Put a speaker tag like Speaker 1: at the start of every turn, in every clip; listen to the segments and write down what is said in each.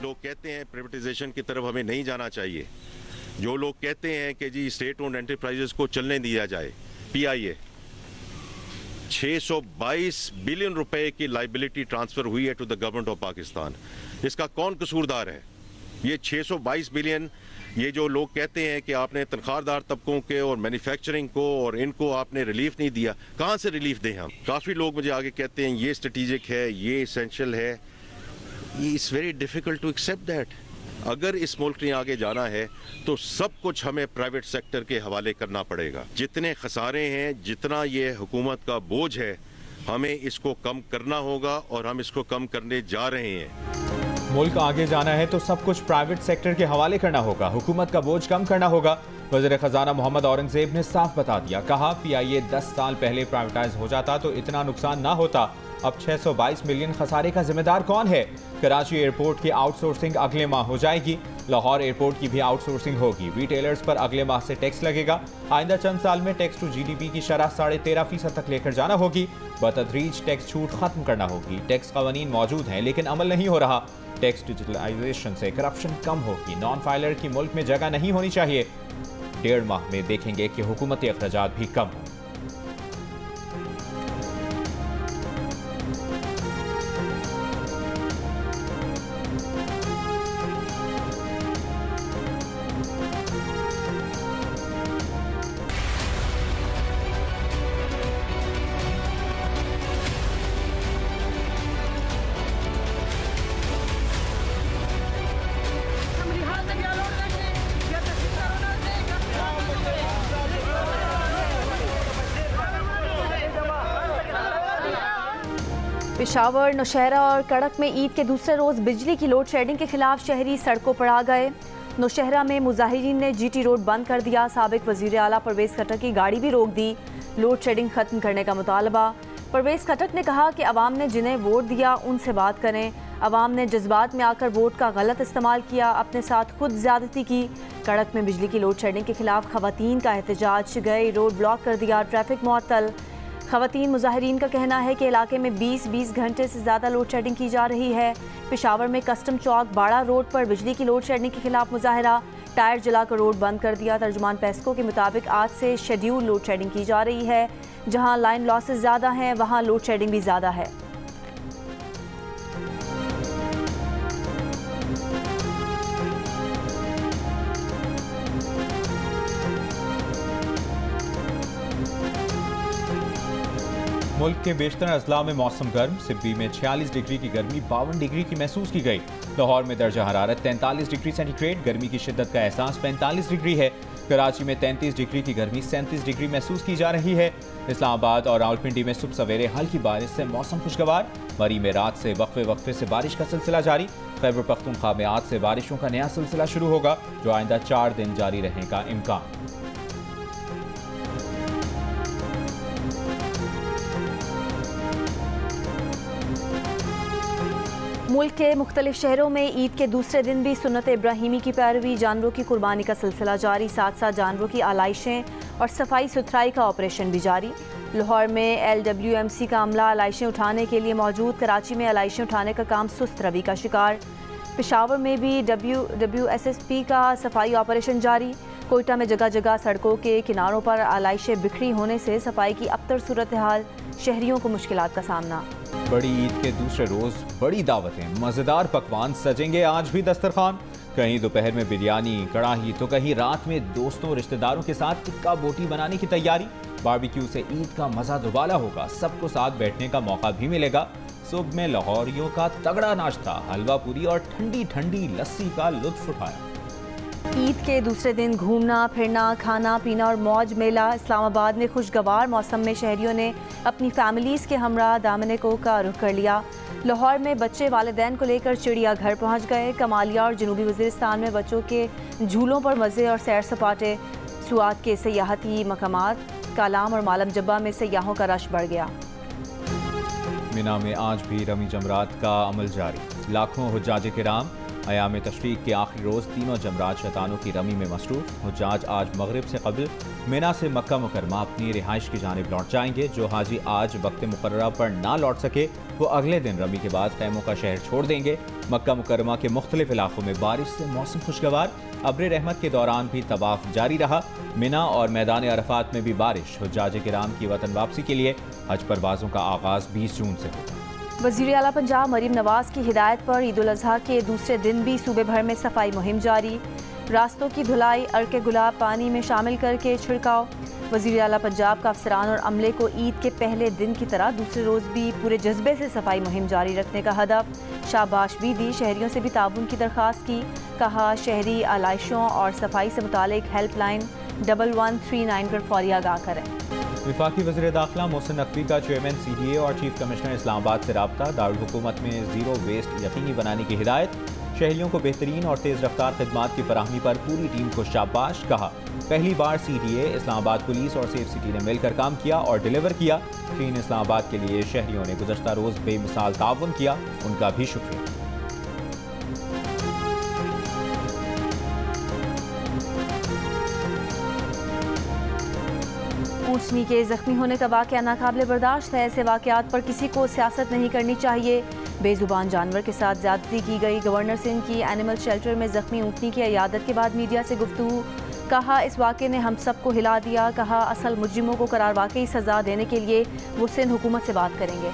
Speaker 1: लोग कहते हैं प्राइवेटाइजेशन की तरफ हमें नहीं जाना चाहिए, जो लोग कहते हैं कि जी स्टेट ओन्ड एंटरप्राइजेस को चलने दिया जाए, PIA 622 बिलियन रुपए की लाइबिलिटी ट्रांसफर हुई है to the government of Pakistan. इसका कौन कसूरदार है? ये 622 बिलियन, ये जो लोग कहते हैं कि आपने तनख्वाहदार तबकों के और मैन्युफैक्चरिंग को और इनको आपने रिलीफ नहीं दिया, कहाँ से रिलीफ दें हम? काफ़ी लोग मुझे आगे कहते हैं ये स्ट्रेटेजिक है, ये इसेंशियल है। It's very difficult to accept that. अगर इस मुल्क ने आगे जाना है तो सब कुछ हमें प्राइवेट सेक्टर के हवाले करना पड़ेगा। जितने खसारे हैं, जितना ये हुकूमत का बोझ है, हमें इसको कम करना होगा और हम इसको कम करने जा रहे हैं।
Speaker 2: मुल्क आगे जाना है तो सब कुछ प्राइवेट सेक्टर के हवाले करना होगा, हुकूमत का बोझ कम करना होगा। वज़ीर ख़जाना मोहम्मद औरंगज़ेब ने साफ बता दिया, कहा PIA 10 साल पहले प्राइवेटाइज हो जाता तो इतना नुकसान ना होता। अब 622 मिलियन खसारे का जिम्मेदार कौन है? कराची एयरपोर्ट की आउटसोर्सिंग अगले माह हो जाएगी, लाहौर एयरपोर्ट की भी आउटसोर्सिंग होगी। रिटेलर्स पर अगले माह से टैक्स लगेगा। आइंदा चंद साल में टैक्स टू GDP की शरह 13.5% तक लेकर जाना होगी। बतदरीज टैक्स छूट खत्म करना होगी। टैक्स कवानीन मौजूद हैं लेकिन अमल नहीं हो रहा। टैक्स डिजिटलाइजेशन से करप्शन कम होगी। नॉन फाइलर की मुल्क में जगह नहीं होनी चाहिए। 1.5 माह में देखेंगे कि हुकूमती अखराजात भी कम हों।
Speaker 3: पेशावर, नौशहरा और कड़क में ईद के दूसरे रोज़ बिजली की लोड शेडिंग के खिलाफ शहरी सड़कों पर आ गए। नौशहरा में मुजाहिरीन ने GT रोड बंद कर दिया। साबिक वज़ीर आला परवेज़ खटक की गाड़ी भी रोक दी। लोड शेडिंग खत्म करने का मुतालबा। परवेज़ खटक ने कहा कि अवाम ने जिन्हें वोट दिया उनसे बात करें। अवाम ने जज्बात में आकर वोट का गलत इस्तेमाल किया, अपने साथ खुद ज्यादती की। कड़क में बिजली की लोड शेडिंग के खिलाफ खवातीन का एहतजाज, गए रोड ब्लॉक कर दिया, ट्रैफिक मुअत्तल। खवातीन मुजाहिरीन का कहना है कि इलाके में 20 घंटे से ज़्यादा लोड शेडिंग की जा रही है। पेशावर में कस्टम चौक बाड़ा रोड पर बिजली की लोड शेडिंग के खिलाफ मुजाहरा, टायर जलाकर रोड बंद कर दिया। तर्जुमान पेस्को के मुताबिक आज से शेड्यूल लोड शेडिंग की जा रही है। जहां लाइन लॉसेस ज़्यादा हैं वहां लोड शेडिंग भी ज़्यादा है।
Speaker 2: मुल्क के बेशतर अजला में मौसम गर्म। सिब्बी में 46 डिग्री की गर्मी 52 डिग्री की महसूस की गई। लाहौर में दर्जा हरारत 43 डिग्री सेंटीग्रेड, गर्मी की शिद्दत का एहसास 45 डिग्री है। कराची में 33 डिग्री की गर्मी 37 डिग्री महसूस की जा रही है। इस्लामाबाद और रावलपिंडी में सुबह सवेरे हल्की बारिश से मौसम खुशगवार। मरी में रात से वक्फे से बारिश का सिलसिला जारी। खैबर पख्तूनख्वा में आज से बारिशों का नया सिलसिला शुरू होगा, जो आइंदा 4 दिन जारी रहने का इम्कान।
Speaker 3: मुल्क के मुख्तलिफ शहरों में ईद के दूसरे दिन भी सुन्नत इब्राहिमी की पैरवी, जानवरों की कुर्बानी का सिलसिला जारी। साथ साथ जानवरों की आलाइशें और सफाई सुथराई का ऑपरेशन भी जारी। लाहौर में LWMC का अमला आलाइशें उठाने के लिए मौजूद। कराची में आलाइशें उठाने का काम सुस्त रवि का शिकार। पेशावर में भी WSSP का सफाई ऑपरेशन जारी। कोयटा में जगह जगह सड़कों के किनारों पर आलाइशें बिखरी होने से सफाई की अबतर सूरत हाल, शहरियों को मुश्किलात का सामना।
Speaker 2: बड़ी ईद के दूसरे रोज बड़ी दावतें, मजेदार पकवान सजेंगे आज भी दस्तरखान। कहीं दोपहर में बिरयानी कड़ाही तो कहीं रात में दोस्तों रिश्तेदारों के साथ टिक्का बोटी बनाने की तैयारी। बारबेक्यू से ईद का मजा दुबाला होगा, सबको साथ बैठने का मौका भी मिलेगा। सुबह में लाहौरियों का तगड़ा नाश्ता, हलवा पूरी और ठंडी ठंडी लस्सी का लुत्फ उठाया।
Speaker 3: ईद के दूसरे दिन घूमना फिरना, खाना पीना और मौज मेला। इस्लामाबाद में खुशगवार मौसम में शहरियों ने अपनी फैमिलीज़ के हमरा दामने-को का रुख कर लिया। लाहौर में बच्चे वालिदैन को लेकर चिड़ियाघर पहुंच गए। कमालिया और जनूबी वज़ीरिस्तान में बच्चों के झूलों पर मज़े और सैर सपाटे। सुआत के सयाहती मकामात, कालाम और मालम जब्बा में सयाहों का रश बढ़ गया।
Speaker 2: मिना में आज भी रमी जमरात का अमल जारी। लाखों हुज्जाज किराम अयाम तशरीक के आखिरी रोज़ तीनों जमरात शैतानों की रमी में मसरूफ़। हुज्जाज आज मगरिब से कबल मिना से मक्का मुकरमा अपनी रिहाइश की जानिब लौट जाएंगे। जो हाजी आज वक्त मुकर्रर पर ना लौट सके वो अगले दिन रमी के बाद खैमों का शहर छोड़ देंगे। मक्का मुकरमा के मुख्तलिफ इलाकों में बारिश से मौसम खुशगवार। अब्र रहमत के दौरान भी तवाफ जारी रहा। मिना और मैदान अरफात में भी बारिश। हुज्जाज किराम की वतन वापसी के लिए हज परवाज़ों का आगाज़ 20 जून से होगा।
Speaker 3: वज़ीर आला पंजाब मरीम नवाज की हिदायत पर ईद उल अज़हा के दूसरे दिन भी सूबे भर में सफाई मुहिम जारी। रास्तों की धुलाई, अर्के गुलाब पानी में शामिल करके छिड़काव। वज़ीर आला पंजाब का अफसरान और अमले को ईद के पहले दिन की तरह दूसरे रोज़ भी पूरे जज्बे से सफाई मुहिम जारी रखने का हदफ। शाबाश भी दी, शहरियों से भी ताउन की दरख्वास्त की। कहा शहरी आलाइशों और सफाई से मुतालिक हेल्पलाइन 1139 पर फौरी आगाह करें।
Speaker 2: वफाकी वज़ीर दाखिला मोहसिन नकवी का चेयरमैन CDA और चीफ कमिश्नर इस्लामाबाद से रब्ता। दारुल हुकूमत में ज़ीरो वेस्ट यकीनी बनाने की हिदायत। शहरियों को बेहतरीन और तेज़ रफ्तार खिदमात की फराहमी पर पूरी टीम को शाबाश। कहा पहली बार CDA, इस्लामाबाद पुलिस और सेफ सिटी ने मिलकर काम किया और डिलीवर किया। क्लीन इस्लामाबाद के लिए शहरियों ने गुज़श्ता रोज़ बेमिसाल ताउन किया, उनका भी शुक्रिया।
Speaker 3: ऊँटनी के जख्मी होने का वाक़या नाकाबिले बर्दाश्त है। ऐसे वाक़यात पर किसी को सियासत नहीं करनी चाहिए। बेजुबान जानवर के साथ ज़्यादती की गई। गवर्नर सिंह की एनिमल शेल्टर में जख्मी ऊँटनी की इयादत के बाद मीडिया से गुफ्तगू। कहा इस वाक़े ने हम सबको हिला दिया। कहा असल मुजरिमों को करार वाकई सज़ा देने के लिए वो सिंध हुकूमत से बात करेंगे।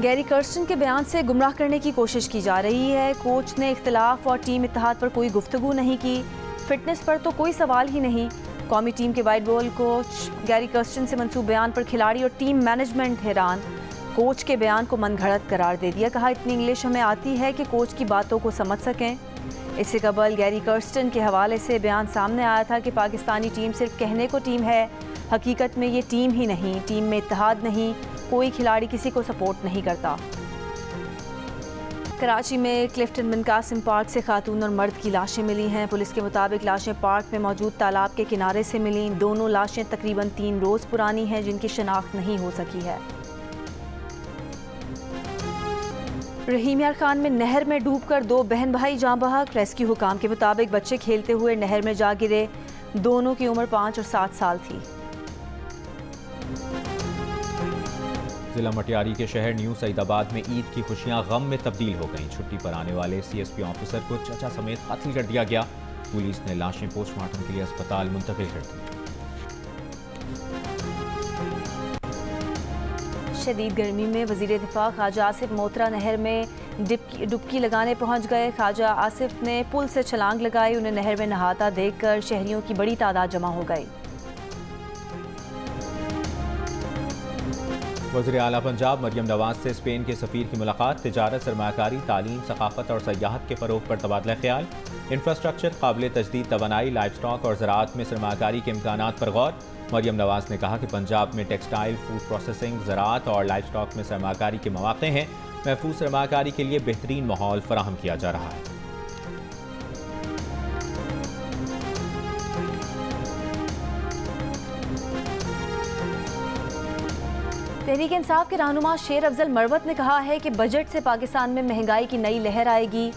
Speaker 3: गैरी कर्स्टन के बयान से गुमराह करने की कोशिश की जा रही है। कोच ने इख्तिलाफ और टीम इत्तेहाद पर कोई गुफ्तगू नहीं की। फिटनेस पर तो कोई सवाल ही नहीं। कौमी टीम के white ball coach Gary Kirsten से मंसूब बयान पर खिलाड़ी और टीम मैनेजमेंट हैरान। कोच के बयान को मनगढ़ंत करार दे दिया। कहा इतनी इंग्लिश हमें आती है कि कोच की बातों को समझ सकें। इससे कबल गैरी कर्स्टन के हवाले से बयान सामने आया था कि पाकिस्तानी टीम सिर्फ कहने को टीम है, हकीकत में ये टीम ही नहीं, टीम में इत्तेहाद नहीं, कोई खिलाड़ी किसी को सपोर्ट नहीं करता। कराची में क्लिफ्टन बिन कासिम पार्क से खातून और मर्द की लाशें मिली हैं। पुलिस के मुताबिक लाशें पार्क में मौजूद तालाब के किनारे से मिली। दोनों लाशें तकरीबन 3 रोज़ पुरानी हैं, जिनकी शनाख्त नहीं हो सकी है। रहीम यार खान में नहर में डूबकर 2 बहन भाई जाँ बहक। रेस्क्यू हुकाम के मुताबिक बच्चे खेलते हुए नहर में जा गिरे। दोनों की उम्र 5 और 7 साल थी।
Speaker 2: जिला मटियारी के शहर न्यू सईदाबाद में ईद की खुशियां गम में तब्दील हो गईं। छुट्टी पर आने वाले CSP ऑफिसर को चचा समेत कत्ल कर दिया गया। पुलिस ने लाशें पोस्टमार्टम के लिए अस्पताल मुंतकिल कर दी।
Speaker 3: शदीद गर्मी में वज़ीर दिफा ख्वाजा आसिफ मोतरा नहर में डुबकी लगाने पहुंच गए। ख्वाजा आसिफ ने पुल से छलांग लगाई। उन्हें नहर में नहाता देखकर शहरियों की बड़ी तादाद जमा हो गई।
Speaker 2: वज़ीर आला पंजाब मरियम नवाज से स्पेन के सफ़ीर की मुलाकात। तिजारत, सरमायाकारी, तालीम, सकाफत और सयाहत के फ़रोग पर तबादला ख्याल। इंफ्रास्ट्रक्चर, काबिल तजदीद तवानाई, लाइफ स्टॉक और ज़राअत में सरमायाकारी के इम्कानात पर गौर। मरियम नवाज ने कहा कि पंजाब में टेक्सटाइल, फूड प्रोसेसिंग, ज़राअत और लाइफ स्टॉक में सरमायाकारी के मौक़े हैं। महफूज सरमायाकारी के लिए बेहतरीन माहौल फराहम किया जा रहा है।
Speaker 3: तहरीक इंसाफ के रहनुमा शेर अफजल मरवत ने कहा है कि बजट से पाकिस्तान में महंगाई की नई लहर आएगी।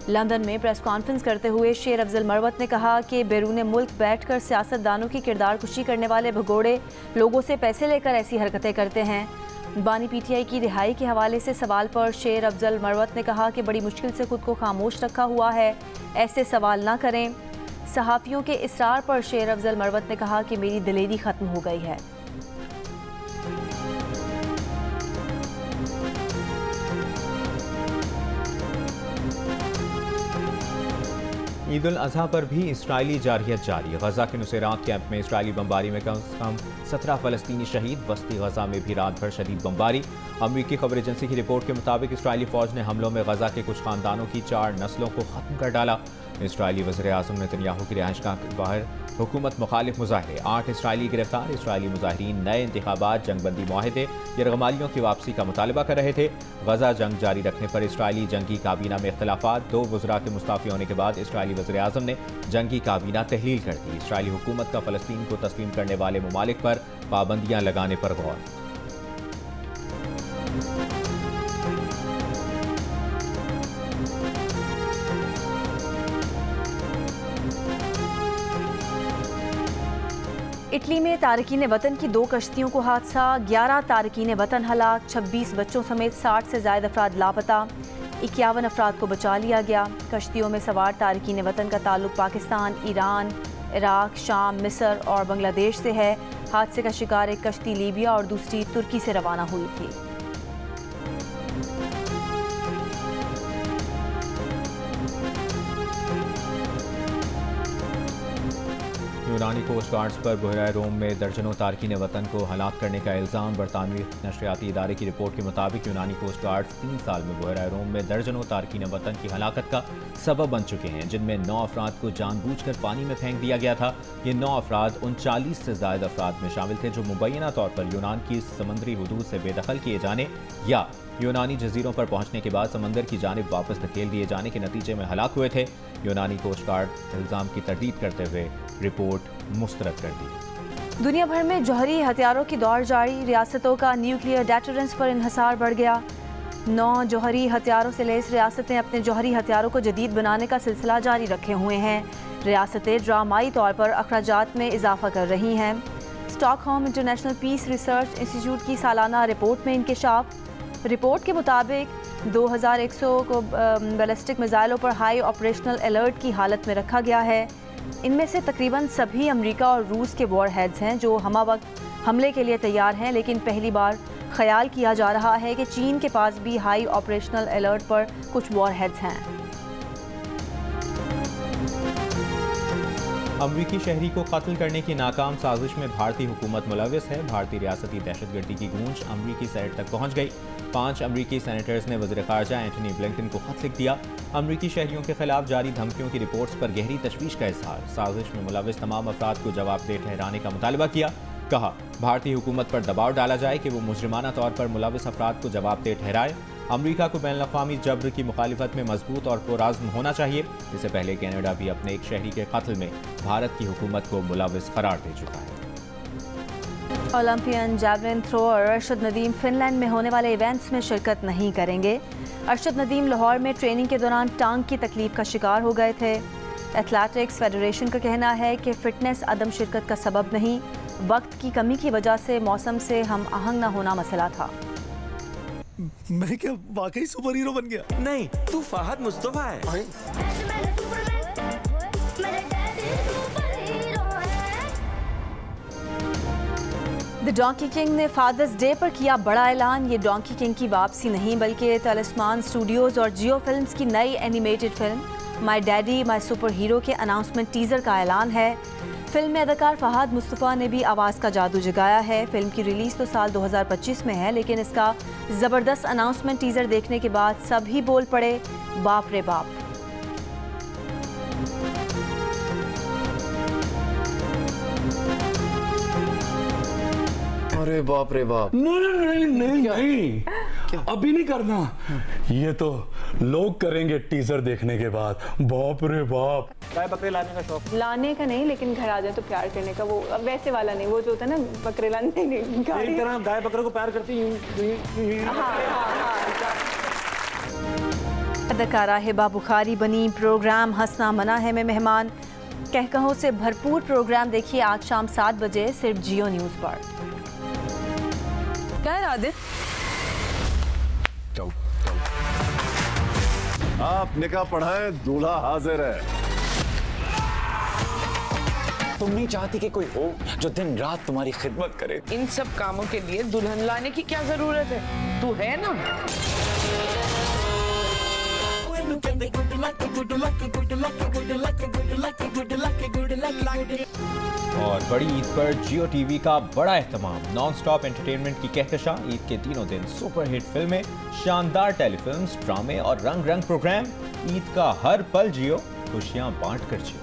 Speaker 3: लंदन में प्रेस कॉन्फ्रेंस करते हुए शेर अफजल मरवत ने कहा कि बैरून मुल्क बैठकर सियासतदानों की किरदार कुशी करने वाले भगोड़े लोगों से पैसे लेकर ऐसी हरकतें करते हैं। बानी PTI की रिहाई के हवाले से सवाल पर शेर अफजल मरवत ने कहा कि बड़ी मुश्किल से खुद को खामोश रखा हुआ है, ऐसे सवाल ना करें। सहाफ़ियों के इसरार पर शेर अफजल मरवत ने कहा कि मेरी दिलेरी ख़त्म हो गई है।
Speaker 2: ईद उल अज़हा पर भी इसराइली जारहियत जारी। गजा के नुसैरात कैंप में इसराइली बमबारी में कम से कम 17 फ़लस्तीनी शहीद। वस्ती गजा में भी रात भर शदीद बमबारी। अमरीकी खबर एजेंसी की रिपोर्ट के मुताबिक इसराइली फ़ौज ने हमलों में गजा के कुछ ख़ानदानों की 4 नस्लों को ख़त्म कर डाला। इसराइली वज़ीर आज़म नेतन्याहू की रिहाइशगाह के बाहर हुकूमत मुखालिफ मुजाहरे। 8 इसराइली गिरफ्तार। इसराइली मुजाहिरीन नए इंतखाबात, जंगबंदी मुआहदे, यरगमालियों की वापसी का मुतालबा कर रहे थे। गजा जंग जारी रखने पर इसराइली जंगी काबीना में इख्तलाफात। 2 वज़रा के मुस्ताफ़ी होने के बाद इसराइली वज़ीर आज़म ने जंगी काबीना तहलील कर दी। इसराइली हुकूमत का फ़लस्तीन को तस्लीम करने वाले ममालिक पर पाबंदियाँ लगाने पर गौर।
Speaker 3: इटली में तारकीन वतन की 2 कश्तियों को हादसा, 11 तारकीन वतन हलाक, 26 बच्चों समेत 60 से ज़ायद अफराद लापता, 51 अफराद को बचा लिया गया। कश्तियों में सवार तारकीन वतन का ताल्लुक पाकिस्तान, ईरान, इराक, शाम, मिस्र और बांग्लादेश से है। हादसे का शिकार एक कश्ती लीबिया और दूसरी तुर्की से रवाना हुई थी।
Speaker 2: यूनानी कोस्ट गार्ड्स पर बहराए रोम में दर्जनों तारकीन वतन को हलाक करने का इल्ज़ाम। बरतानवी नशरियाती इदारे की रिपोर्ट के मुताबिक यूनानी कोस्ट गार्ड्स 3 साल में बहराए रोम में दर्जनों तारकीन वतन की हलाकत का सबब बन चुके हैं, जिनमें 9 अफराद को जानबूझकर पानी में फेंक दिया गया था। ये 9 अफराद 39 से ज़ायद अफराद में शामिल थे जो मुबैना तौर पर यूनान की समुद्री हदूद से बेदखल किए जाने या यूनानी जजीरों पर पहुंचने के बाद समंदर की जानिब वापस धकेल दिए जाने के नतीजे में हलाक हुए थे। यूनानी कोस्ट गार्ड इल्ज़ाम की तरदीद करते हुए रिपोर्ट मुस्तरद कर दी।
Speaker 3: दुनिया भर में जौहरी हथियारों की दौड़ जारी, रियासतों का न्यूक्लियर डेटरेंस पर इन्हसार बढ़ गया। 9 जौहरी हथियारों से लैस रियासतें अपने जौहरी हथियारों को जदीद बनाने का सिलसिला जारी रखे हुए हैं। रियासतें ड्रामाई तौर पर अखराजात में इजाफा कर रही हैं। Stockholm International Peace Research Institute की सालाना रिपोर्ट में इंकशाफ। रिपोर्ट के मुताबिक 2100 को बैलिस्टिक मिसाइलों पर हाई ऑपरेशनल अलर्ट की हालत में रखा गया है। इनमें से तकरीबन सभी अमेरिका और रूस के वॉर हेड्स हैं जो हमावक्त हमले के लिए तैयार हैं, लेकिन पहली बार ख्याल किया जा रहा है कि चीन के पास भी हाई ऑपरेशनल अलर्ट पर कुछ वॉर हेड्स हैं।
Speaker 2: अमरीकी शहरी को कत्ल करने की नाकाम साजिश में भारतीय हुकूमत मुलविस है। भारतीय रियासती दहशतगर्दी की गूंज अमरीकी सेनेट तक पहुंच गई। 5 अमरीकी सेनेटर्स ने वज़ीर ख़ारजा एंटनी ब्लिंकन को खत लिख दिया। अमरीकी शहरियों के खिलाफ जारी धमकियों की रिपोर्ट्स पर गहरी तशवीश का इजहार। साजिश में मुलविस तमाम अफराद को जवाबदेह ठहराने का मुतालबा किया। कहा, भारतीय हुकूमत पर दबाव डाला जाए कि वो मुजरिमाना तौर पर मुलविस अफराद को जवाबदेह ठहराए। अमरीका को बैनुल-अक़वामी जब्र की मुखालिफत में मजबूत और पुरअज़्म होना चाहिए। इससे पहले कनाडा भी अपने एक शहरी के कत्ल में भारत की हुकूमत को मुलविस करार दे चुका है।
Speaker 3: Olympian javelin thrower Arshad Nadeem Finland में होने वाले इवेंट्स में शिरकत नहीं करेंगे। अरशद नदीम लाहौर में ट्रेनिंग के दौरान टांग की तकलीफ का शिकार हो गए थे। एथलेटिक्स फेडरेशन का कहना है कि फिटनेस अदम शिरकत का सबब नहीं, वक्त की कमी की वजह से मौसम से हम आहंग न होना मसला था।
Speaker 4: मैं क्या वाकई सुपर हीरो बन गया?
Speaker 5: नहीं, तू फहद मुस्तफा है।
Speaker 3: द डोंकी किंग ने फादर्स डे पर किया बड़ा ऐलान। ये डोंकी किंग की वापसी नहीं बल्कि तलिस्मान स्टूडियोज और जियो फिल्म्स की नई animated film my daddy my super hero के अनाउंसमेंट टीजर का ऐलान है। फिल्म में अदाकार फहद मुस्तफा ने भी आवाज़ का जादू जगाया है। फिल्म की रिलीज़ तो साल 2025 में है, लेकिन इसका ज़बरदस्त अनाउंसमेंट टीजर देखने के बाद सभी बोल पड़े, बाप रे बाप।
Speaker 4: अरे बाप रे बाप।
Speaker 6: नहीं अभी नहीं करना, ये तो लोग करेंगे टीजर देखने के बाद। बाप रे बाप।
Speaker 7: गाय बकरे लाने का शौक?
Speaker 8: लाने का नहीं, लेकिन घर आ जाए तो प्यार करने का, वो वैसे वाला नहीं, वो जो होता है ना बकरे लाने नहीं।
Speaker 7: एक तरह गाय बकरे को प्यार करती हूँ।
Speaker 3: अदाकारा हिबा बुखारी बनी प्रोग्राम हंसना मना है में मेहमान। कहकहों से भरपूर प्रोग्राम देखिए आज शाम 7 बजे सिर्फ जियो न्यूज़ पर।
Speaker 8: क्या इरादे?
Speaker 4: आप निकाह पढ़ाए, दूल्हा हाजिर है।
Speaker 5: तुम नहीं चाहती कि कोई हो जो दिन रात तुम्हारी खिदमत करे?
Speaker 9: इन सब कामों के लिए दुल्हन लाने की क्या जरूरत है? तू है ना।
Speaker 2: और बड़ी ईद पर जियो टीवी का बड़ा एहतमाम, नॉन स्टॉप एंटरटेनमेंट की कहकशां। ईद के तीनों दिन सुपरहिट फिल्में, शानदार टेलीफिल्म्स, ड्रामे और रंग रंग प्रोग्राम। ईद का हर पल जियो, खुशियां बांट कर जियो।